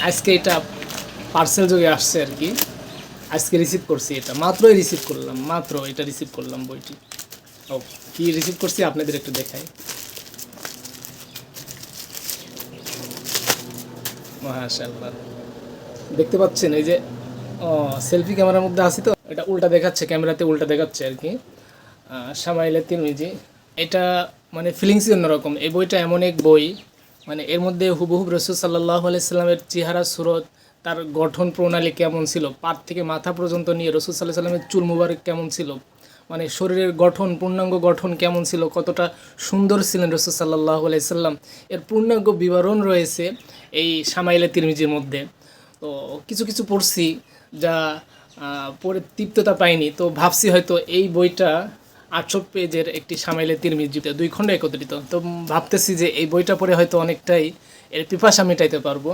আজকে এটা পার্সেল যোগে আসছে আর কি। আজকে রিসিভ করছি, এটা মাত্রই রিসিভ করলাম, মাত্র এটা রিসিভ করলাম বইটি। ও কি রিসিভ করছি আপনাদের একটু দেখাই। মাশাআল্লাহ, দেখতে পাচ্ছেন এই যে সেলফি ক্যামেরার মধ্যে আছি তো, এটা উল্টা দেখাচ্ছে, ক্যামেরাতে উল্টা দেখাচ্ছে আর কি। শামাইলে তিরমিজি, এটা মানে ফিলিংসই অন্যরকম। এই বইটা এমন এক বই, মানে এর মধ্যে হুবহু রাসূল সাল্লাল্লাহু আলাইহি সাল্লামের চেহারা সুরত, তার গঠন প্রণালী কেমন ছিল, পাট থেকে মাথা পর্যন্ত নিয়ে রাসূল সাল্লাল্লাহু আলাইহি সাল্লামের চুল মুবারক কেমন ছিল, মানে শরীরের গঠন, পূর্ণাঙ্গ গঠন কেমন ছিল, কতটা সুন্দর ছিলেন রাসূল সাল্লাল্লাহু আলাইহি সাল্লাম, এর পূর্ণাঙ্গ বিবরণ রয়েছে এই শামাইলে তিরমিজির মধ্যে। তো কিছু কিছু পড়ছি যা পড়ে তৃপ্ততা পাইনি, তো ভাবছি হয়তো এই বইটা 800 পেজের একটি শামাইলে তিরমিজিতে 2 খণ্ড একত্রিত, তো ভাবতেছি যে এই বইটা পড়ে হয়তো অনেকটাই এর পিপাসা মেটাইতে পারবো।